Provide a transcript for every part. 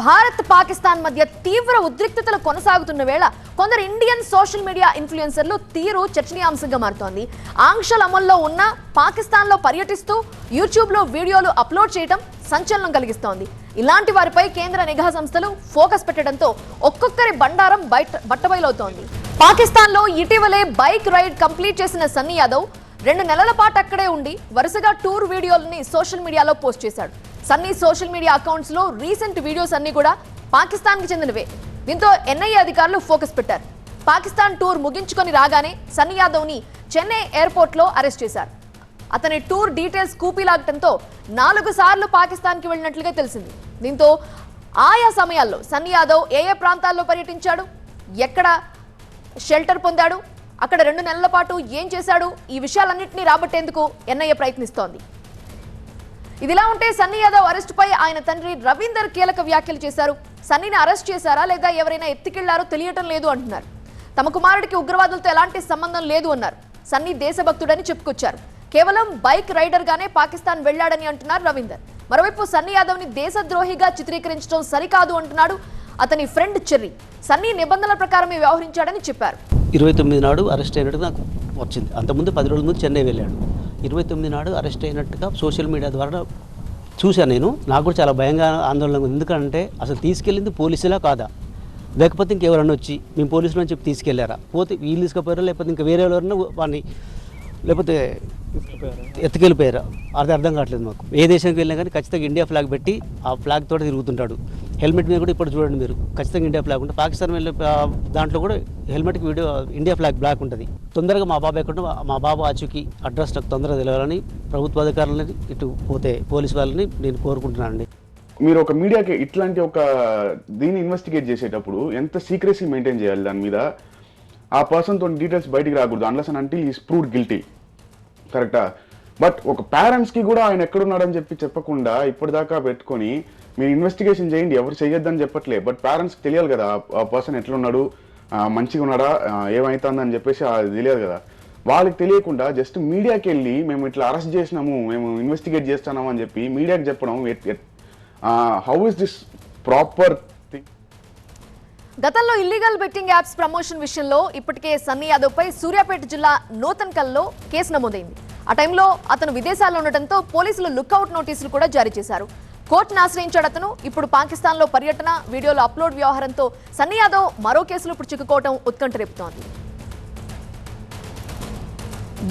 భారత్ పాకిస్తాన్ మధ్య తీవ్ర ఉద్రిక్తతలు కొనసాగుతున్న వేళ కొందరు ఇండియన్ సోషల్ మీడియా ఇన్ఫ్లుయెన్సర్లు తీరు చర్చనీయాంశంగా మారుతోంది. ఆంక్షల అమల్లో ఉన్న పాకిస్తాన్లో పర్యటిస్తూ యూట్యూబ్లో వీడియోలు అప్లోడ్ చేయడం సంచలనం కలిగిస్తోంది. ఇలాంటి వారిపై కేంద్ర నిఘా సంస్థలు ఫోకస్ పెట్టడంతో ఒక్కొక్కరి బండారం బట్టబయలవుతోంది. పాకిస్తాన్లో ఇటీవలే బైక్ రైడ్ కంప్లీట్ చేసిన సన్నీ యాదవ్ 2 నెలల పాటు అక్కడే ఉండి వరుసగా టూర్ వీడియోలని సోషల్ మీడియాలో పోస్ట్ చేశాడు. సన్నీ సోషల్ మీడియా అకౌంట్స్ లో రీసెంట్ వీడియోస్ అన్ని కూడా పాకిస్తాన్ కి చెందినవే. దీంతో ఎన్ఐఏ అధికారులు ఫోకస్ పెట్టారు. పాకిస్తాన్ టూర్ ముగించుకొని రాగానే సన్నీ యాదవ్ ని చెన్నై ఎయిర్పోర్ట్ లో అరెస్ట్ చేశారు. అతని టూర్ డీటెయిల్స్ కూపీలాగటంతో 4 సార్లు పాకిస్తాన్ కి వెళ్ళినట్లుగా తెలిసింది. దీంతో ఆయా సమయాల్లో సన్నీ యాదవ్ ఏ ప్రాంతాల్లో పర్యటించాడు, ఎక్కడ షెల్టర్ పొందాడు, అక్కడ 2 నెలల పాటు ఏం చేశాడు, ఈ విషయాలన్నింటినీ రాబట్టేందుకు ఎన్ఐఏ ప్రయత్నిస్తోంది. ఇదిలా ఉంటే సన్నీ యాదవ్ అరెస్టుపై ఆయన తండ్రి రవీందర్ కీలక వ్యాఖ్యలు చేశారు. సన్నీని అరెస్ట్ చేశారా లేదా ఎవరైనా ఎత్తుకెళ్లారో తెలియటం లేదు అంటున్నారు. తమ కుమారుడికి ఉగ్రవాదులతో ఎలాంటి సంబంధం లేదు అన్నారు. సన్నీ దేశభక్తుడని చెప్పుకొచ్చారు. కేవలం బైక్ రైడర్ గానే పాకిస్తాన్ వెళ్లాడని అంటున్నారు రవీందర్. మరోవైపు సన్నీ యాదవ్ ని దేశద్రోహిగా చిత్రీకరించడం సరికాదు అంటున్నాడు అతని ఫ్రెండ్ చెర్రీ. సన్నీ నిబంధనల ప్రకారమే వ్యవహరించాడని చెప్పారు. 29 నాడు అరెస్ట్ అయినట్టు నాకు వచ్చింది. అంతకుముందు 10 రోజుల ముందు చెన్నై వెళ్ళాడు. 29 నాడు అరెస్ట్ అయినట్టుగా సోషల్ మీడియా ద్వారా చూశాను నేను. నాకు కూడా చాలా భయంగా ఆందోళన ఉంది. ఎందుకంటే అసలు తీసుకెళ్ళింది పోలీసులా కాదా, లేకపోతే ఇంకెవరన్నా వచ్చి మేము పోలీసులు అని చెప్పి తీసుకెళ్లారా, పోతే వీళ్ళు తీసుకుపోయారా, లేకపోతే ఇంకా వేరే ఎవరైనా వాడిని లేకపోతే ఎత్తుకెళ్ళిపోయారా, అది అర్థం కావట్లేదు మాకు. ఏ దేశానికి వెళ్ళినా కానీ ఖచ్చితంగా ఇండియా ఫ్లాగ్ పెట్టి ఆ ఫ్లాగ్ తోటి తిరుగుతుంటాడు. హెల్మెట్ మీద కూడా ఇప్పుడు చూడండి మీరు, ఖచ్చితంగా ఇండియా ఫ్లాగ్ ఉంటుంది. పాకిస్తాన్ వెళ్ళే దాంట్లో కూడా హెల్మెట్కి వీడియో ఇండియా ఫ్లాగ్ బ్లాక్ ఉంటుంది. తొందరగా మా బాబు ఎక్కడ మా బాబు ఆచూకీ అడ్రస్ నాకు తొందరగా తెలియాలని ప్రభుత్వ అధికారులని ఇటు పోతే పోలీసు వాళ్ళని నేను కోరుకుంటున్నానండి. మీరు ఒక మీడియాకి ఇట్లాంటి ఒక దీన్ని ఇన్వెస్టిగేట్ చేసేటప్పుడు ఎంత సీక్రెసీ మెయింటైన్ చేయాలి, దాని మీద ఆ పర్సన్తో డీటెయిల్స్ బయటికి రాకూడదు unless and until is proved guilty. కరెక్టా? బట్ ఒక పేరెంట్స్కి కూడా ఆయన ఎక్కడున్నాడని చెప్పకుండా ఇప్పటిదాకా పెట్టుకొని మీరు ఇన్వెస్టిగేషన్ చేయండి, ఎవరు చేయొద్దని చెప్పట్లే. బట్ పేరెంట్స్కి తెలియాలి కదా ఆ పర్సన్ ఎట్లున్నాడు, మంచిగా ఉన్నాడా, ఏమవుతుందని చెప్పేసి అది తెలియదు కదా. వాళ్ళకి తెలియకుండా జస్ట్ మీడియాకి వెళ్ళి మేము ఇట్లా అరెస్ట్ చేసినాము, మేము ఇన్వెస్టిగేట్ చేస్తున్నాము అని చెప్పి మీడియాకి చెప్పడం, how is this proper thing? గతంలో ఇల్లీగల్ బెట్టింగ్ యాప్స్ ప్రమోషన్ విషయంలో ఇప్పటికే సన్నీ యాదవ్ పై సూర్యాపేట జిల్లా నూతన్కల్లో కేసు నమోదైంది. ఆ టైంలో అతను విదేశాల్లో ఉండటంతో పోలీసులు లుక్అవుట్ నోటీసులు కూడా జారీ చేశారు. కోర్టును ఆశ్రయించాడు అతను. ఇప్పుడు పాకిస్తాన్లో పర్యటన, వీడియోలు అప్లోడ్ వ్యవహారంతో సన్నీ యాదవ్ మరో కేసులో ఇప్పుడు చిక్కుకోవడం ఉత్కంఠ రేపుతోంది.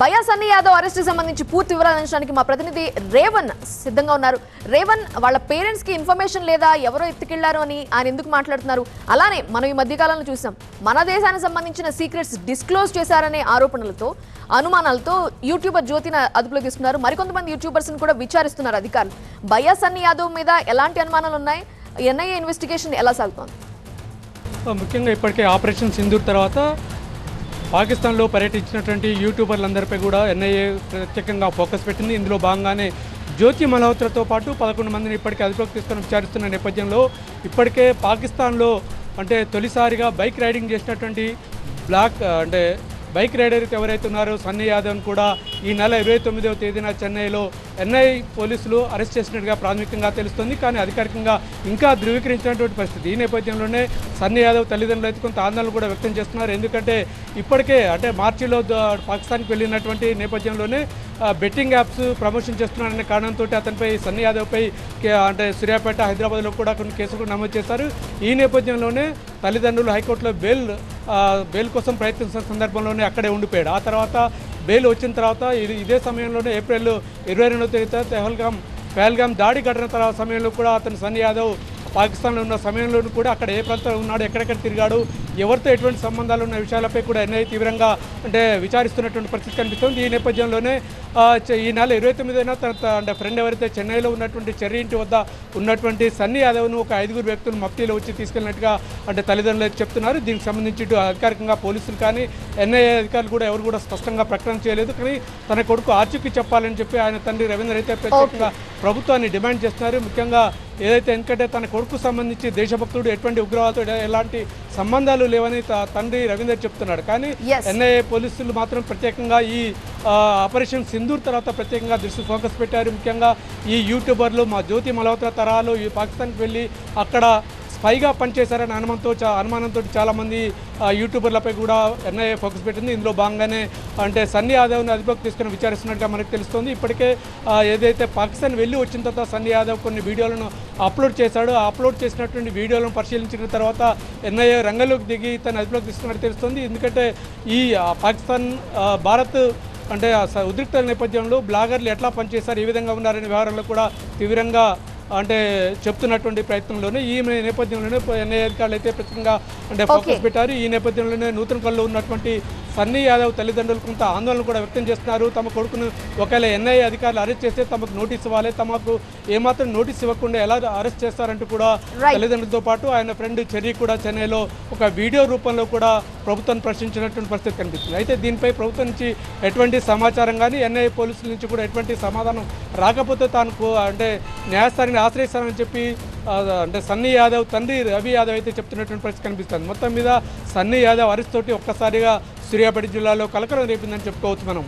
భయా సన్నీ యాదవ్ అరెస్టు సంబంధించి పూర్తి వివరాలు అందించడానికి మా ప్రతినిధి రేవన్ సిద్ధంగా ఉన్నారు. రేవన్, వాళ్ళ పేరెంట్స్ కి ఇన్ఫర్మేషన్ లేదా, ఎవరో ఎత్తుకెళ్లారు అని ఆయన ఎందుకు మాట్లాడుతున్నారు? అలానే మనం ఈ మధ్యకాలంలో చూసాం, మన దేశానికి సంబంధించిన సీక్రెట్స్ డిస్క్లోజ్ చేశారనే ఆరోపణలతో, అనుమానాలతో యూట్యూబర్ జ్యోతిని అదుపులో తీసుకున్నారు. మరికొంతమంది యూట్యూబర్స్ కూడా విచారిస్తున్నారు అధికారులు. భయా సన్నీ యాదవ్ మీద ఎలాంటి అనుమానాలు ఉన్నాయి? ఎన్ఐఏ ఇన్వెస్టిగేషన్ ఎలా సాగుతోంది? ముఖ్యంగా ఇప్పటికే ఆపరేషన్ సింధూర్ తర్వాత పాకిస్తాన్లో పర్యటించినటువంటి యూట్యూబర్లందరిపై కూడా ఎన్ఐఏ ప్రత్యేకంగా ఫోకస్ పెట్టింది. ఇందులో భాగంగానే జ్యోతి మల్హోత్రాతో పాటు 11 మందిని ఇప్పటికే అదుపులోకి తీసుకొని విచారిస్తున్న నేపథ్యంలో ఇప్పటికే పాకిస్తాన్లో తొలిసారిగా బైక్ రైడింగ్ చేసినటువంటి బైక్ రైడర్ ఎవరైతే ఉన్నారో సన్నీ యాదవ్ను కూడా ఈ నెల 29వ తేదీన చెన్నైలో ఎన్ఐఏ పోలీసులు అరెస్ట్ చేసినట్టుగా ప్రాథమికంగా తెలుస్తుంది. కానీ అధికారికంగా ఇంకా ధృవీకరించినటువంటి పరిస్థితి. ఈ నేపథ్యంలోనే సన్నీ యాదవ్ తల్లిదండ్రులు అయితే కొంత ఆందోళన కూడా వ్యక్తం చేస్తున్నారు. ఎందుకంటే ఇప్పటికే మార్చిలో పాకిస్తాన్కి వెళ్ళినటువంటి నేపథ్యంలోనే బెట్టింగ్ యాప్స్ ప్రమోషన్ చేస్తున్నారనే కారణంతో అతనిపై సన్నీ యాదవ్పై సూర్యాపేట, హైదరాబాద్లో కూడా కొన్ని కేసులు నమోదు చేశారు. ఈ నేపథ్యంలోనే తల్లిదండ్రులు హైకోర్టులో బెయిల్ కోసం ప్రయత్నిస్తున్న సందర్భంలోనే అక్కడే ఉండిపోయాడు. ఆ తర్వాత బెయిల్ వచ్చిన తర్వాత ఇదే సమయంలోనే ఏప్రిల్ 22వ తేదీన పహల్గామ్ దాడి ఘటన తర్వాత సమయంలో కూడా అతను సన్నీ యాదవ్ పాకిస్తాన్లో ఉన్న సమయంలోనూ కూడా అక్కడ ఏ ప్రాంతంలో ఉన్నాడు, ఎక్కడెక్కడ తిరిగాడు, ఎవరితో ఎటువంటి సంబంధాలు ఉన్న విషయాలపై కూడా ఎన్ఐఏ తీవ్రంగా విచారిస్తున్నటువంటి పరిస్థితి కనిపిస్తుంది. ఈ నేపథ్యంలోనే ఈ నెల 29న తన ఫ్రెండ్ ఎవరైతే చెన్నైలో ఉన్నటువంటి చెర్రీ ఇంటి వద్ద ఉన్నటువంటి సన్నీ యాదవ్ను ఒక 5 వ్యక్తులు మఫ్టీలో వచ్చి తీసుకెళ్ళినట్టుగా తల్లిదండ్రులు అయితే చెప్తున్నారు. దీనికి సంబంధించి అధికారికంగా పోలీసులు కానీ ఎన్ఐఏ అధికారులు కూడా ఎవరు కూడా స్పష్టంగా ప్రకటన చేయలేదు. కానీ తన కొడుకు ఆచూకీ చెప్పాలని చెప్పి ఆయన తండ్రి రవీందర్ అయితే ప్రత్యేకంగా ప్రభుత్వాన్ని డిమాండ్ చేస్తున్నారు. ముఖ్యంగా ఏదైతే ఎందుకంటే తన కొడుకు సంబంధించి దేశభక్తుడు, ఎటువంటి ఉగ్రవాదుడు ఎలాంటి సంబంధాలు లేవని తండ్రి రవీందర్ చెప్తున్నాడు. కానీ ఎన్ఐఏ పోలీసులు మాత్రం ప్రత్యేకంగా ఈ ఆపరేషన్ సింధూర్ తర్వాత ప్రత్యేకంగా దృష్టి ఫోకస్ పెట్టారు. ముఖ్యంగా ఈ యూట్యూబర్లు మా జ్యోతి మల్హోత్రా తరాలు ఈ పాకిస్తాన్కి వెళ్ళి అక్కడ స్పైగా పనిచేశారని అనుమానంతో చాలామంది యూట్యూబర్లపై కూడా ఎన్ఐఏ ఫోకస్ పెట్టింది. ఇందులో భాగంగానే అంటే సన్నీ యాదవ్ని అదుపులోకి తీసుకుని విచారిస్తున్నట్టుగా మనకు తెలుస్తోంది. ఇప్పటికే ఏదైతే పాకిస్తాన్ వెళ్ళి వచ్చిన తర్వాత సన్నీ యాదవ్ కొన్ని వీడియోలను అప్లోడ్ చేశాడు. ఆ అప్లోడ్ చేసినటువంటి వీడియోలను పరిశీలించిన తర్వాత ఎన్ఐఏ రంగంలోకి దిగి తను అదుపులోకి తీసుకున్నట్టు తెలుస్తోంది. ఎందుకంటే ఈ పాకిస్తాన్ భారత్ అంటే ఉద్రిక్త నేపథ్యంలో బ్లాగర్లు ఎట్లా పనిచేశారు, ఏ విధంగా ఉన్నారనే వ్యవహారంలో కూడా తీవ్రంగా అంటే చెప్తున్నటువంటి ప్రయత్నంలోనే ఈ నేపథ్యంలోనే ఎన్ఐఏ అధికారులు అయితే ప్రత్యేకంగా అంటే ఫోకస్ పెట్టారు. ఈ నేపథ్యంలోనే నూతన కల్లో ఉన్నటువంటి సన్నీ యాదవ్ తల్లిదండ్రులు కొంత ఆందోళన కూడా వ్యక్తం చేస్తున్నారు. తమ కొడుకును ఒకవేళ ఎన్ఐఏ అధికారులు అరెస్ట్ చేస్తే తమకు నోటీస్ ఇవ్వాలి, తమకు ఏమాత్రం నోటీస్ ఇవ్వకుండా ఎలా అరెస్ట్ చేస్తారంటూ కూడా తల్లిదండ్రులతో పాటు ఆయన ఫ్రెండ్ చెర్రీ కూడా చెన్నైలో ఒక వీడియో రూపంలో కూడా ప్రభుత్వాన్ని ప్రశ్నించినటువంటి పరిస్థితి కనిపిస్తుంది. అయితే దీనిపై ప్రభుత్వం నుంచి ఎటువంటి సమాచారం కానీ ఎన్ఐఏ పోలీసుల నుంచి కూడా ఎటువంటి సమాధానం రాకపోతే తాను అంటే న్యాయస్థానాన్ని ఆశ్రయిస్తానని చెప్పి అంటే సన్నీ యాదవ్ తండ్రి రవి యాదవ్ అయితే చెప్తున్నటువంటి పరిస్థితి కనిపిస్తుంది. మొత్తం మీద సన్నీ యాదవ్ అరెస్ట్ తోటి ఒక్కసారిగా సూర్యాపేట జిల్లాలో కలకలం రేపిందని చెప్పుకోవచ్చు మనం.